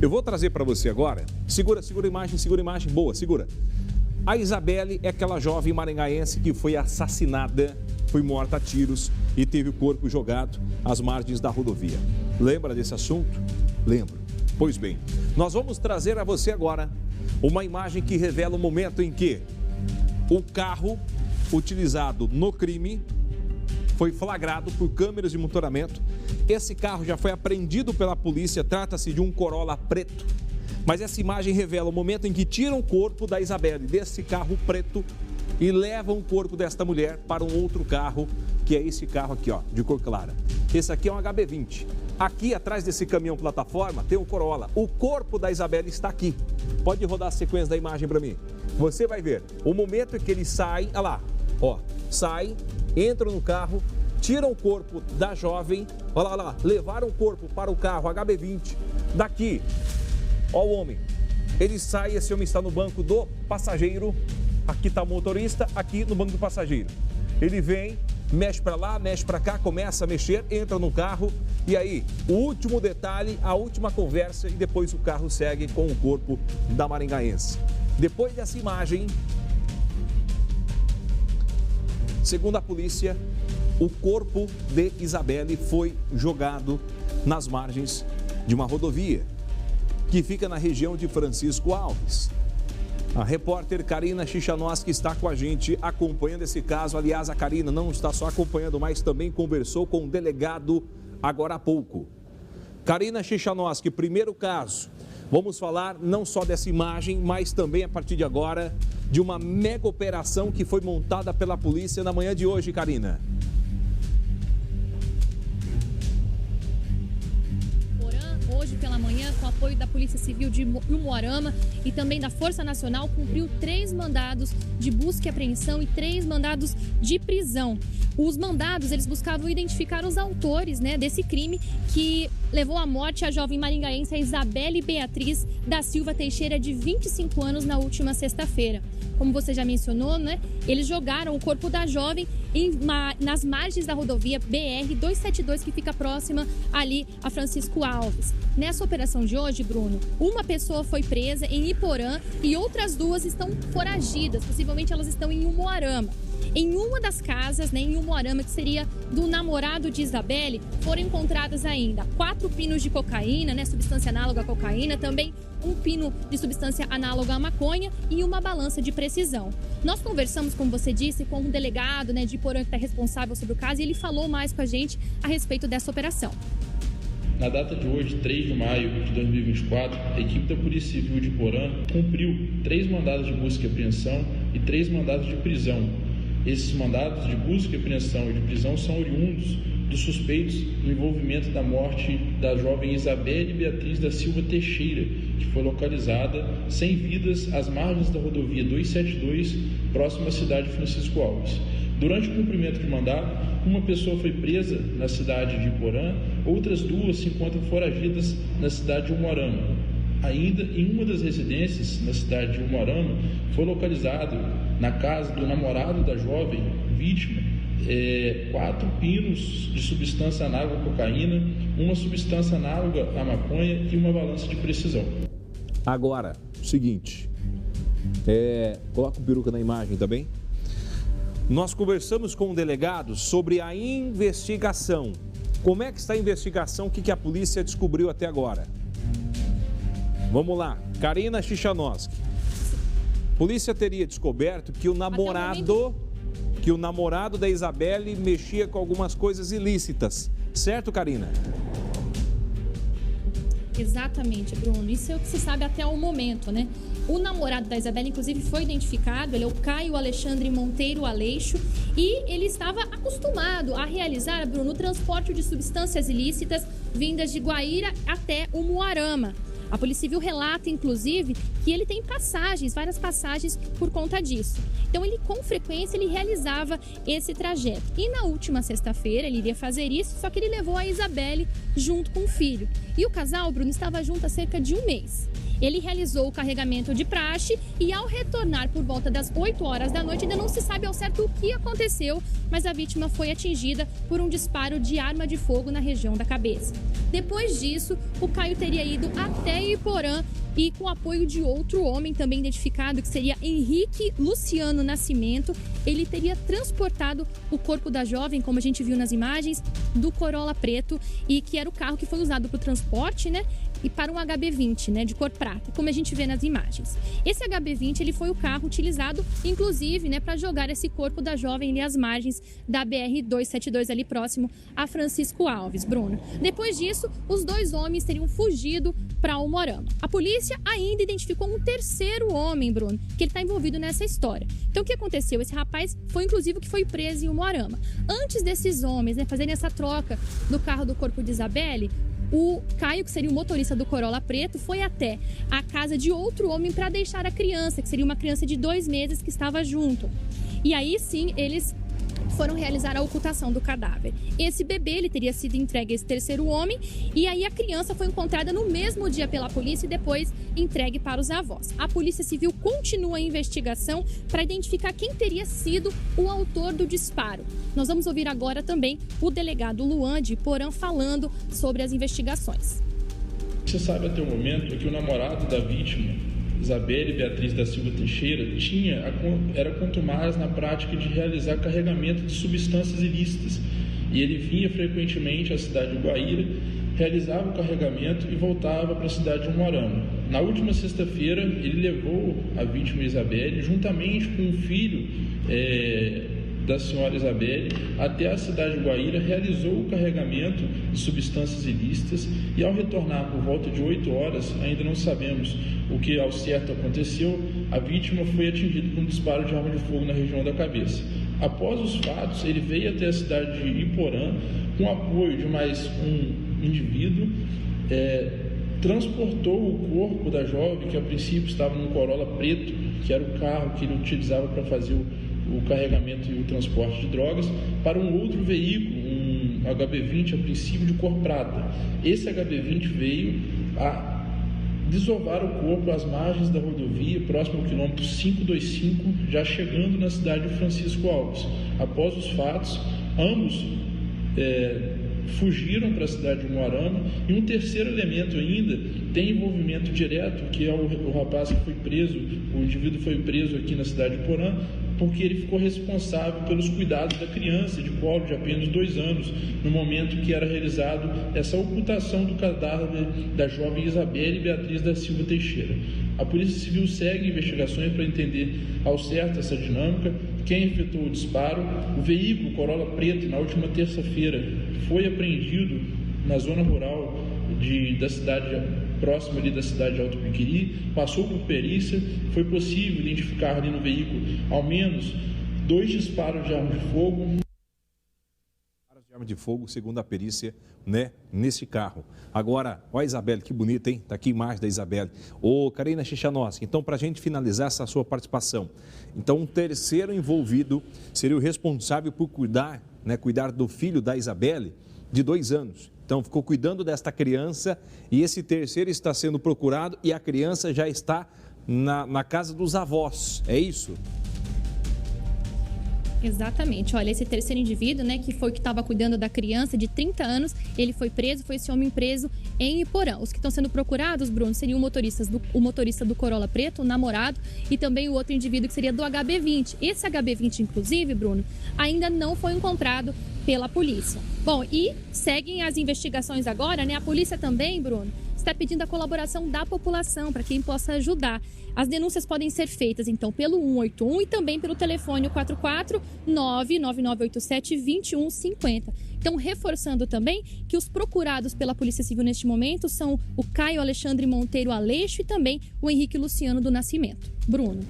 Eu vou trazer para você agora. Segura a imagem. Boa, segura. A Isabelle é aquela jovem maringaense que foi assassinada, foi morta a tiros e teve o corpo jogado às margens da rodovia. Lembra desse assunto? Lembro. Pois bem, nós vamos trazer a você agora uma imagem que revela o momento em que o carro utilizado no crime foi flagrado por câmeras de monitoramento. Esse carro já foi apreendido pela polícia, trata-se de um Corolla preto. Mas essa imagem revela o momento em que tiram o corpo da Isabelle desse carro preto e levam o corpo desta mulher para um outro carro, que é esse carro aqui, ó, de cor clara. Esse aqui é um HB20. Aqui atrás desse caminhão plataforma tem um Corolla. O corpo da Isabelle está aqui. Pode rodar a sequência da imagem para mim. Você vai ver o momento em que eles saem, olha lá, ó, saem, entram no carro, tiram o corpo da jovem, olha lá, levaram o corpo para o carro HB20. Daqui, ó o homem, ele sai, esse homem está no banco do passageiro, aqui está o motorista, aqui no banco do passageiro. Ele vem, mexe para lá, mexe para cá, começa a mexer, entra no carro e aí, o último detalhe, a última conversa e depois o carro segue com o corpo da maringaense. Depois dessa imagem, segundo a polícia, o corpo de Isabelle foi jogado nas margens de uma rodovia que fica na região de Francisco Alves. A repórter Karina Chichanoski está com a gente acompanhando esse caso. Aliás, a Karina não está só acompanhando, mas também conversou com o delegado agora há pouco. Karina Chichanoski, primeiro caso. Vamos falar não só dessa imagem, mas também, a partir de agora, de uma mega operação que foi montada pela polícia na manhã de hoje, Karina. Hoje pela manhã, com apoio da Polícia Civil de Umuarama e também da Força Nacional, cumpriu 3 mandados de busca e apreensão e 3 mandados de prisão. Os mandados, eles buscavam identificar os autores, desse crime que levou à morte a jovem maringaense Isabelle Beatriz da Silva Teixeira, de 25 anos, na última sexta-feira. Como você já mencionou, eles jogaram o corpo da jovem nas margens da rodovia BR-272, que fica próxima ali a Francisco Alves. Nessa operação de hoje, Bruno, uma pessoa foi presa em Iporã e outras 2 estão foragidas. Possivelmente elas estão em Umuarama. Em uma das casas, em Umuarama, que seria do namorado de Isabelle, foram encontradas ainda 4 pinos de cocaína, substância análoga à cocaína, também um pino de substância análoga à maconha e uma balança de precisão. Nós conversamos, como você disse, com um delegado de Iporã que está responsável sobre o caso e ele falou mais com a gente a respeito dessa operação. Na data de hoje, 3 de maio de 2024, a equipe da Polícia Civil de Iporã cumpriu 3 mandados de busca e apreensão e 3 mandados de prisão. Esses mandados de busca, apreensão e de prisão são oriundos dos suspeitos no envolvimento da morte da jovem Isabelle Beatriz da Silva Teixeira, que foi localizada sem vidas às margens da rodovia 272, próxima à cidade de Francisco Alves. Durante o cumprimento de mandado, uma pessoa foi presa na cidade de Iporã, outras 2 se encontram foragidas na cidade de Umuarama. Ainda em uma das residências, na cidade de Umuarama, foi localizado na casa do namorado da jovem vítima 4 pinos de substância análoga à cocaína, uma substância análoga à maconha e uma balança de precisão. Agora, o seguinte, coloca o peruca na imagem também. Nós conversamos com o delegado sobre a investigação. Como é que está a investigação? O que a polícia descobriu até agora? Vamos lá, Karina Chichanoski. A polícia teria descoberto que o namorado da Isabelle mexia com algumas coisas ilícitas. Certo, Karina? Exatamente, Bruno. Isso é o que se sabe até o momento, O namorado da Isabelle, inclusive, foi identificado. Ele é o Caio Alexandre Monteiro Aleixo e ele estava acostumado a realizar, Bruno, o transporte de substâncias ilícitas vindas de Guaíra até Umuarama. A Polícia Civil relata, inclusive, que ele tem várias passagens por conta disso. Então, com frequência, ele realizava esse trajeto. E na última sexta-feira, ele iria fazer isso, só que ele levou a Isabelle junto com o filho. E o casal, Bruno, estava junto há cerca de 1 mês. Ele realizou o carregamento de praxe e, ao retornar por volta das 8 horas da noite, ainda não se sabe ao certo o que aconteceu, mas a vítima foi atingida por um disparo de arma de fogo na região da cabeça. Depois disso, o Caio teria ido até Iporã e, com o apoio de outro homem também identificado, que seria Henrique Luciano Nascimento, ele teria transportado o corpo da jovem, como a gente viu nas imagens, do Corolla preto, e que era o carro que foi usado para o transporte, né? E para um HB20, né, de cor prata, como a gente vê nas imagens. Esse HB20 ele foi o carro utilizado, inclusive, né, para jogar esse corpo da jovem ali às margens da BR-272, ali próximo a Francisco Alves, Bruno. Depois disso, os dois homens teriam fugido para Umuarama. A polícia ainda identificou um terceiro homem, Bruno, que ele está envolvido nessa história. Então, o que aconteceu? Esse rapaz foi, inclusive, o que foi preso em Umuarama. Antes desses homens, né, fazerem essa troca do carro do corpo de Isabelle, o Caio, que seria o motorista do Corolla preto, foi até a casa de outro homem para deixar a criança, que seria uma criança de 2 meses que estava junto. E aí sim, eles foram realizar a ocultação do cadáver. Esse bebê ele teria sido entregue a esse terceiro homem e aí a criança foi encontrada no mesmo dia pela polícia e depois entregue para os avós. A Polícia Civil continua a investigação para identificar quem teria sido o autor do disparo. Nós vamos ouvir agora também o delegado Luan de Iporã falando sobre as investigações. Você sabe até o momento é que o namorado da vítima, Isabelle Beatriz da Silva Teixeira, era contumaz na prática de realizar carregamento de substâncias ilícitas. E ele vinha frequentemente à cidade de Guaíra, realizava o carregamento e voltava para a cidade de Umuarama. Na última sexta-feira, ele levou a vítima Isabelle, juntamente com o filho da senhora Isabelle, até a cidade de Guaíra, realizou o carregamento de substâncias ilícitas e, ao retornar por volta de 8 horas, ainda não sabemos o que ao certo aconteceu, a vítima foi atingida por um disparo de arma de fogo na região da cabeça. Após os fatos, ele veio até a cidade de Iporã com apoio de mais um indivíduo, transportou o corpo da jovem, que a princípio estava num Corolla preto, que era o carro que ele utilizava para fazer o carregamento e o transporte de drogas, para um outro veículo, um HB20, a princípio de cor prata. Esse HB20 veio a desovar o corpo às margens da rodovia, próximo ao quilômetro 525, já chegando na cidade de Francisco Alves. Após os fatos, ambos fugiram para a cidade de Umuarama, e um terceiro elemento ainda tem envolvimento direto, que é o rapaz que foi preso, o indivíduo foi preso aqui na cidade de Iporã, porque ele ficou responsável pelos cuidados da criança de colo de apenas 2 anos, no momento que era realizado essa ocultação do cadáver da jovem Isabelle Beatriz da Silva Teixeira. A Polícia Civil segue investigações para entender ao certo essa dinâmica, quem efetuou o disparo. O veículo Corolla preto, na última terça-feira, foi apreendido na zona rural da cidade, próximo ali da cidade de Alto Piquiri, passou por perícia, foi possível identificar ali no veículo ao menos 2 disparos de arma de fogo. Arma de fogo, segundo a perícia, né, nesse carro. Agora, ó a Isabelle, que bonita, hein? Tá aqui a imagem da Isabelle. Ô, Karina Chichanowski, então, para a gente finalizar essa sua participação, então, um terceiro envolvido seria o responsável por cuidar do filho da Isabelle, de 2 anos. Então, ficou cuidando desta criança e esse terceiro está sendo procurado e a criança já está na casa dos avós, é isso? Exatamente. Olha, esse terceiro indivíduo, né, que foi o que estava cuidando da criança de 30 anos, ele foi preso, foi esse homem preso em Iporã. Os que estão sendo procurados, Bruno, seriam o motorista do Corolla preto, o namorado, e também o outro indivíduo que seria do HB20. Esse HB20, inclusive, Bruno, ainda não foi encontrado pela polícia. Bom, e seguem as investigações agora, né? A polícia também, Bruno, está pedindo a colaboração da população para quem possa ajudar. As denúncias podem ser feitas, então, pelo 181 e também pelo telefone 449-9987-2150. Então, reforçando também que os procurados pela Polícia Civil neste momento são o Caio Alexandre Monteiro Aleixo e também o Henrique Luciano do Nascimento. Bruno.